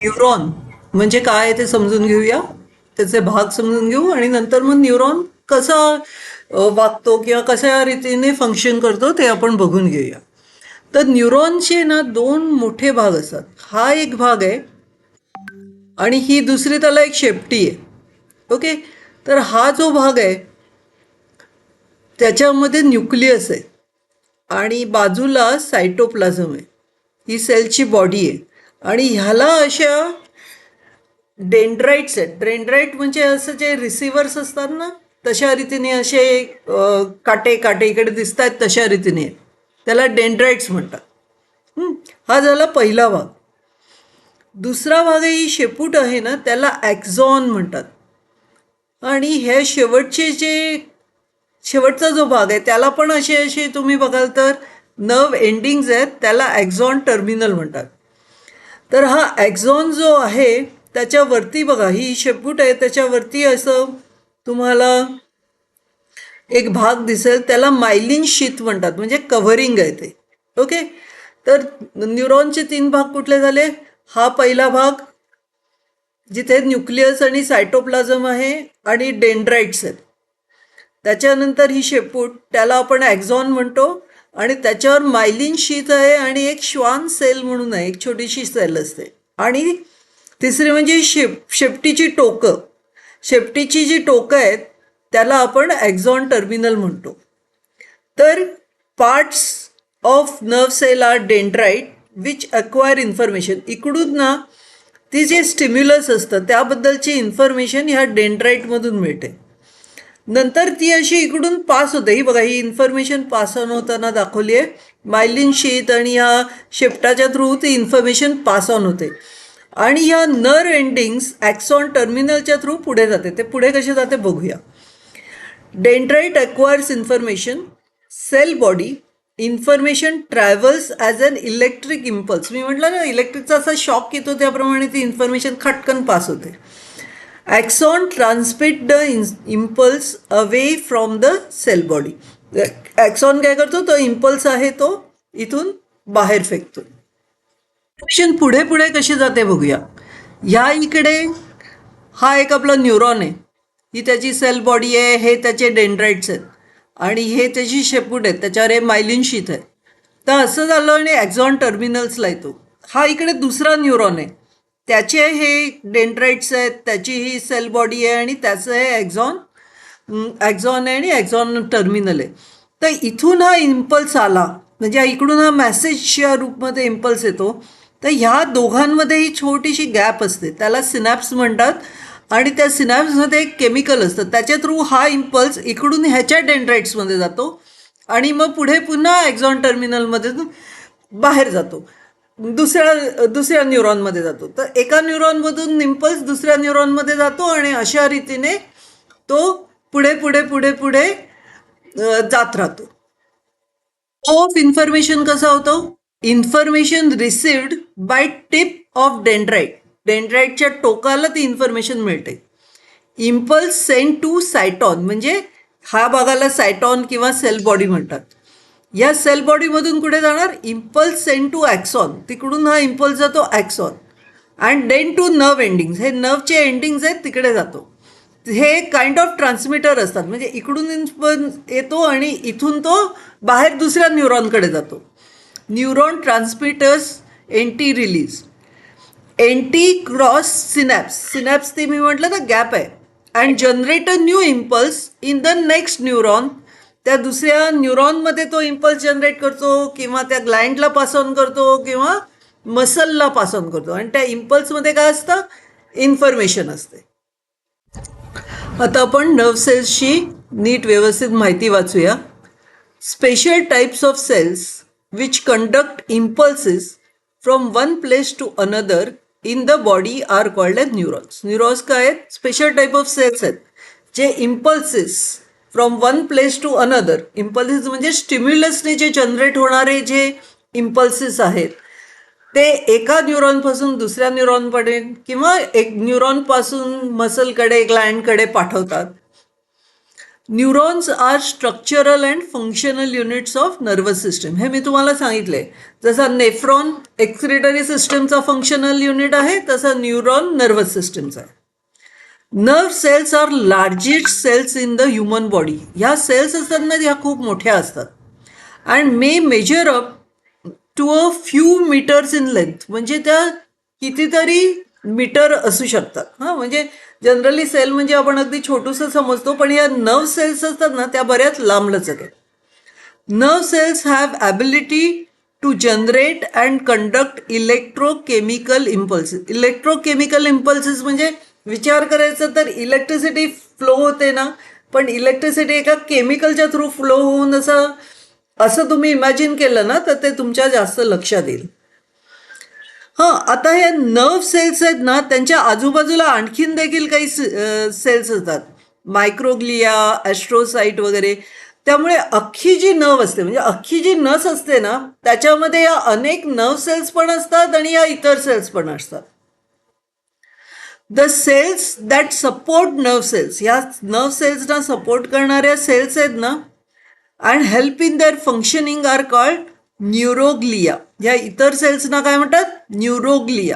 Neuron म्हणजे काय ते समजून घेऊया, त्याचे भाग समजून घेऊ आणि नंतर मग न्यूरॉन कसा वागतो किंवा कशा रीतीने फंक्शन करतो ते आपण बघून घेऊया. तर न्यूरॉनचे ना दोन मोठे भाग असतात. हा एक भाग आहे आणि ही दुसरी त्याला एक शेपटी आहे. ओके. तर हा जो भाग आहे त्याच्यामध्ये न्यूक्लियस आहे आणि बाजूला सायटोप्लाझम आहे. ही सेलची बॉडी आहे आणि ह्याला अशा डेंड्राइट्स आहेत. डेंड्राइट म्हणजे असं जे रिसिव्हर्स असतात ना, तशा रीतीने असे काटे काटे इकडे दिसत आहेत तशा रीतीने आहेत. त्याला डेंड्राइट्स म्हणतात. हा झाला पहिला भाग. दुसरा भाग आहे, ही शेपूट आहे ना, त्याला ॲक्झॉन म्हणतात. आणि हे शेवटचा जो भाग आहे त्याला पण असे असे तुम्ही बघाल तर नर्व एंडिंग्ज आहेत, त्याला ॲक्झॉन टर्मिनल म्हणतात. तर हा ॲक्झॉन जो आहे त्याच्यावरती बघा, ही शेपूट आहे त्याच्यावरती असं तुम्हाला एक भाग दिसेल, त्याला मायलिन शीथ म्हणतात, म्हणजे कव्हरिंग आहे ते. ओके. तर न्यूरॉनचे 3 भाग कुठले झाले? हा पहिला भाग जिथे न्यूक्लियस आणि सायटोप्लाझम आहे आणि डेंड्राइट्स आहेत. त्याच्यानंतर ही शेपूट, त्याला आपण ॲक्झॉन म्हणतो आणि त्याच्यावर मायलिन शीथ आहे आणि एक श्वान सेल म्हणून आहे, एक छोटीशी सेल असते. आणि तिसरी म्हणजे शेपटीची टोकं. शेपटीची जी टोकं आहेत त्याला आपण ॲक्झॉन टर्मिनल म्हणतो. तर parts of nerve cell are dendrite which acquire information. इकडून ना ती जे स्टिम्युलस असतं त्याबद्दलची इन्फॉर्मेशन ह्या डेंड्राइटमधून मिळते. नंतर ती अशी इकडून पास होते. ही बघा, ही इन्फॉर्मेशन पास ऑन होताना दाखवली आहे. मायलिन शीथ आणि ह्या शेपटाच्या थ्रू ती इन्फॉर्मेशन पास ऑन होते आणि ह्या नर्व एंडिंग्स ॲक्सॉन टर्मिनलच्या थ्रू पुढे जाते. ते पुढे कसे जाते बघूया. Dendrite acquires information, cell body, information travels as an electric impulse. मी म्हटलं ना, इलेक्ट्रिकचा असा शॉक येतो त्याप्रमाणे ती इन्फॉर्मेशन खटकन पास होते. Axon transmit the impulse away from the cell body. Axon काय करतो, तो इम्पल्स आहे तो इथून बाहेर फेकतो. इन्फॉर्मेशन पुढे पुढे कशी जाते बघूया. ह्या इकडे हा एक आपला न्यूरॉन आहे, ही त्याची सेल बॉडी आहे, हे त्याचे डेंड्राइट्स आहेत आणि हे त्याची शेपूट आहेत, त्याच्यावर हे मायलिन शीथ आहे. तर असं झालं आणि ॲक्झॉन टर्मिनल्सला येतो. हा इकडे दुसरा न्यूरॉन आहे, त्याचे हे डेंड्राइट्स आहेत, त्याची ही सेल बॉडी आहे आणि त्याचं हे ॲक्झॉन आहे आणि ॲक्झॉन टर्मिनल आहे. तर इथून हा इम्पल्स आला म्हणजे इकडून हा मॅसेजच्या रूपमध्ये इम्पल्स येतो. तर ह्या दोघांमध्ये ही छोटीशी गॅप असते, त्याला सिनॅप्स म्हणतात आणि त्या सिनॅप्समध्ये एक केमिकल असतं, त्याच्या थ्रू हा इम्पल्स इकडून ह्याच्या डेंड्राइट्समध्ये जातो आणि मग पुढे पुन्हा ॲक्झॉन टर्मिनलमध्ये बाहेर जातो, दुसऱ्या न्यूरॉनमध्ये जातो. तर एका न्यूरॉनमधून इम्पल्स दुसऱ्या न्यूरॉनमध्ये जातो आणि अशा रीतीने तो पुढे पुढे पुढे पुढे जात राहतो. ऑफ इन्फॉर्मेशन कसा होतो? Information received by tip of dendrite. डेंड्राइटच्या टोकाला ती इन्फॉर्मेशन मिळते. इम्पल्स सेंड टू सायटॉन, म्हणजे हा भागाला सायटॉन किंवा सेल बॉडी म्हणतात. या सेल बॉडीमधून कुठे जाणार? इम्पल्स सेंड टू ॲक्सॉन, तिकडून हा इम्पल्स जातो axon and then to nerve endings. हे नर्वचे एंडिंग्स आहेत तिकडे जातो. हे काइंड ऑफ ट्रान्समिटर असतात, म्हणजे इकडून येतो आणि इथून तो बाहेर दुसऱ्या न्यूरॉनकडे जातो. Neuron transmitters anti release, anti cross synapse. Synapse ते मी म्हटलं ना गॅप आहे. And generate a new impulse in the next neuron. त्या दुसऱ्या न्यूरॉनमध्ये तो इम्पल्स जनरेट करतो किंवा त्या ग्लँडला पास ऑन करतो किंवा मसलला पास ऑन करतो आणि त्या इम्पल्समध्ये काय असतं? इन्फॉर्मेशन असते. आता आपण नर्व सेल्सची नीट व्यवस्थित माहिती वाचूया. Special types of cells which conduct impulses from one place to another in the body are called as neurons. Neurons काय आहेत? स्पेशल टाईप ऑफ सेल्स आहेत जे impulses from one place to another. Impulses म्हणजे स्टिम्युलसने जे generate होणारे जे impulses आहेत ते एका न्यूरॉनपासून दुसऱ्या न्यूरॉनपर्यंत किंवा एक न्यूरॉनपासून मसलकडे ग्लँडकडे पाठवतात. Neurons are structural and functional units of nervous system. हे मी तुम्हाला सांगितले. जसा नेफ्रॉन एक्सक्रिटरी सिस्टमचा फंक्शनल युनिट आहे, तसा न्यूरॉन नर्वस सिस्टमचा आहे. Nerve cells are largest cells in the human body. ह्या सेल्स असतात ना, ह्या खूप मोठ्या असतात and may measure up to a few metres in length. म्हणजे त्या कितीतरी मीटर असू शकतात. हां, म्हणजे जनरली सेल म्हणजे आपण अगदी छोटूसं समजतो, पण या नर्व सेल्स असतात ना, त्या बऱ्याच लांबलचक आहेत. Nerve cells have ability to generate and conduct electrochemical impulses. Electrochemical impulses म्हणजे विचार करायचा तर इलेक्ट्रिसिटी फ्लो होते ना, पण इलेक्ट्रिसिटी एका केमिकलच्या थ्रू फ्लो होऊन असं तुम्ही इमॅजिन केलं ना, तर ते तुमच्या जास्त लक्षात येईल. हां, आता हे नर्व सेल्स आहेत ना, त्यांच्या आजूबाजूला आणखीन देखील काही सेल्स असतात, मायक्रोग्लिया, ॲस्ट्रोसाइट वगैरे. त्यामुळे अख्खी जी नर्व असते, म्हणजे अख्खी जी नस असते ना, त्याच्यामध्ये या अनेक नर्व सेल्स पण असतात आणि या इतर सेल्स पण असतात. The cells that support nerve cells, ह्या नर्व सेल्सना सपोर्ट करणाऱ्या सेल्स आहेत ना, and help in their functioning are called neuroglia. ह्या इतर सेल्सना काय म्हणतात? Neuroglia.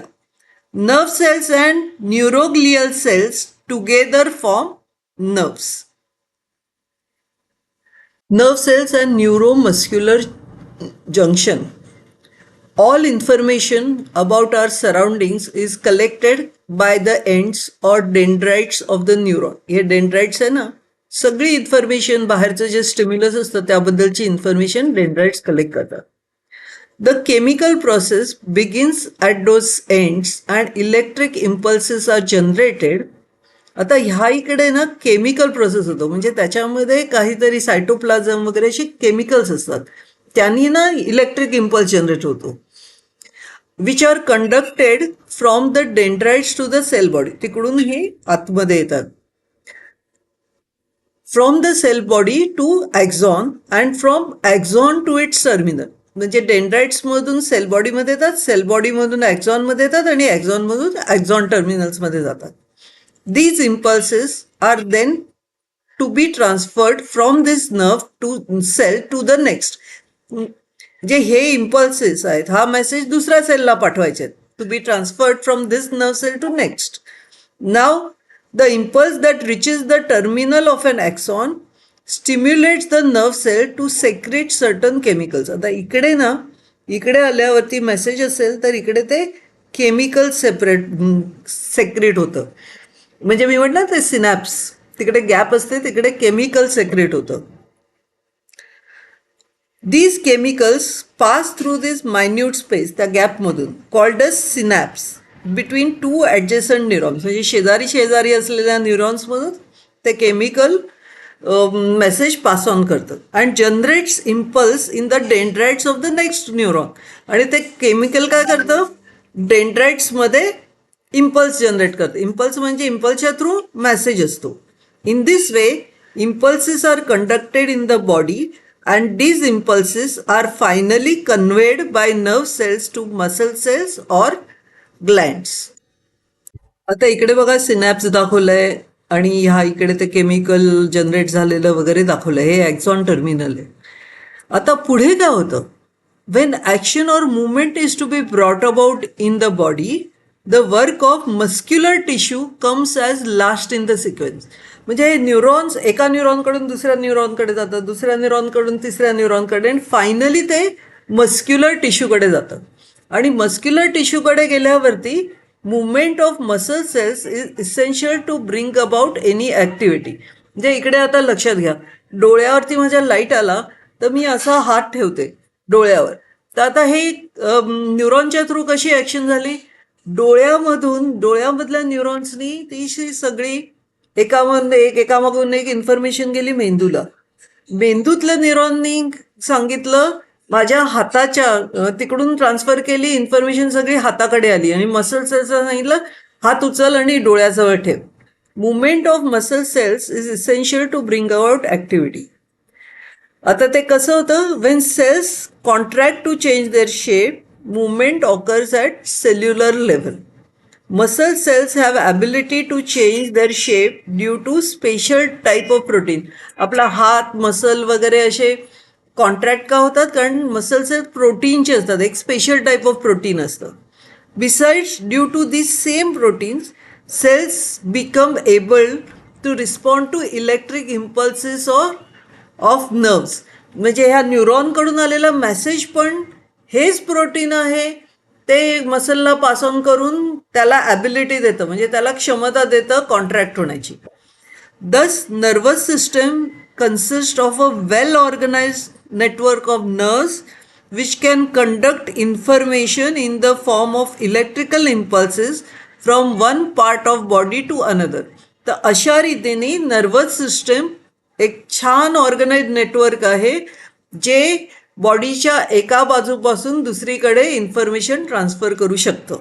Nerve cells and neuroglial cells together form nerves. Nerve cells and neuromuscular junction. All information about our surroundings is collected by the ends or dendrites of the neuron. हे dendrites आहे ना, सगळी information बाहेरचं जे stimulus असतं त्याबद्दलची information dendrites collect करतात. The chemical process begins at those ends and electric impulses are generated. आता ह्या इकडे ना केमिकल प्रोसेस होतो, म्हणजे त्याच्यामध्ये काहीतरी सायटोप्लाझम वगैरे अशी केमिकल्स असतात, त्यांनी ना इलेक्ट्रिक इम्पल्स जनरेट होतो, which are conducted from the dendrites to the cell body. तिकडून हे आतमध्ये येतात. From the cell body to axon and from axon to its terminal. म्हणजे डेंड्राइट्समधून सेल बॉडीमध्ये येतात, सेल बॉडीमधून ॲक्झॉनमध्ये येतात आणि ॲक्झॉनमधून ॲक्झॉन टर्मिनल्समध्ये जातात. These impulses are then to be transferred from this nerve to cell to the next. जे हे इम्पल्सेस आहेत, हा मेसेज दुसऱ्या सेलला पाठवायचे आहेत, to be transferred from this nerve cell to next. Now the impulse that reaches the terminal of an axon stimulates the nerve cell to secrete certain chemicals. आता इकडे आल्यावरती मेसेज असेल तर इकडे ते केमिकल सेक्रेट होतं. म्हणजे मी म्हटलं ते सिनॅप्स, तिकडे गॅप असते, तिकडे केमिकल सेक्रेट होतं. These chemicals pass through this minute space, त्या गॅपमधून, called a synapse, between two adjacent neurons. म्हणजे शेजारी असलेल्या न्यूरॉन्समधून ते केमिकल मेसेज पास ऑन करतं and generates impulse in the dendrites of the next neuron. आणि ते केमिकल काय करतं? डेंड्राइट्समध्ये इम्पल्स जनरेट करतं. इम्पल्स म्हणजे इम्पल्सच्या थ्रू मेसेज असतो. In this way impulses are conducted in the body and these impulses R finally conveyed by nerve cells to muscle cells or glands. आता इकडे बघा सिनॅप्स दाखवलंय आणि ह्या इकडे ते केमिकल जनरेट झालेलं वगैरे दाखवलं, हे ॲक्झॉन टर्मिनल आहे. आता पुढे काय होतं? When action or movement is to be brought about in the body, the work of muscular tissue comes as last in the sequence. म्हणजे हे न्यूरॉन्स एका न्यूरॉनकडून दुसऱ्या न्यूरॉनकडे जातात, दुसऱ्या न्यूरॉनकडून तिसऱ्या न्यूरॉनकडे, आणि फायनली ते मस्क्युलर टिश्यूकडे जातं. आणि मस्क्युलर टिश्यूकडे गेल्यावरती movement of muscle cells is essential to bring about any activity. म्हणजे इकडे आता लक्षात घ्या, डोळ्यावरती माझ्या लाईट आला तर मी असा हात ठेवते डोळ्यावर, तर आता हे न्यूरॉनच्या थ्रू कशी ॲक्शन झाली? डोळ्यामधल्या न्यूरॉन्सनी ती सगळी एकामागून एक इन्फॉर्मेशन गेली मेंदूला. मेंदूतल्या न्यूरॉननी सांगितलं माझ्या हाताच्या तिकडून ट्रान्सफर केली इन्फॉर्मेशन, सगळी हाताकडे आली आणि मसल सेल्सला सांगितलं हात उचल आणि डोळ्याजवळ ठेव. Movement of muscle cells is essential to bring about activity. आता ते कसं होतं? When cells contract to change their shape, movement occurs at cellular level. Muscle cells have ability to change their shape due to special type of protein. आपला हात muscle वगैरे असे contract का होतात? कारण मसल सेल्स प्रोटीनचे असतात, एक स्पेशल टाईप ऑफ प्रोटीन असतं. Besides due to this same proteins cells become able to respond to electric impulses or of nerves. म्हणजे ह्या न्यूरॉनकडून आलेला मेसेज पण हेच प्रोटीन आहे, ते मसलला पास ऑन करून त्याला ॲबिलिटी देतं, म्हणजे त्याला क्षमता देतं कॉन्ट्रॅक्ट होण्याची. Thus, nervous system consists of a well-organized network of nerves which can conduct information in the form of electrical impulses from one part of body to another. तर अशा रीतीने नर्वस सिस्टम एक छान ऑर्गनाइज नेटवर्क आहे जे बॉडीच्या एका बाजूपासून दुसरीकडे इन्फॉर्मेशन ट्रान्सफर करू शकतं.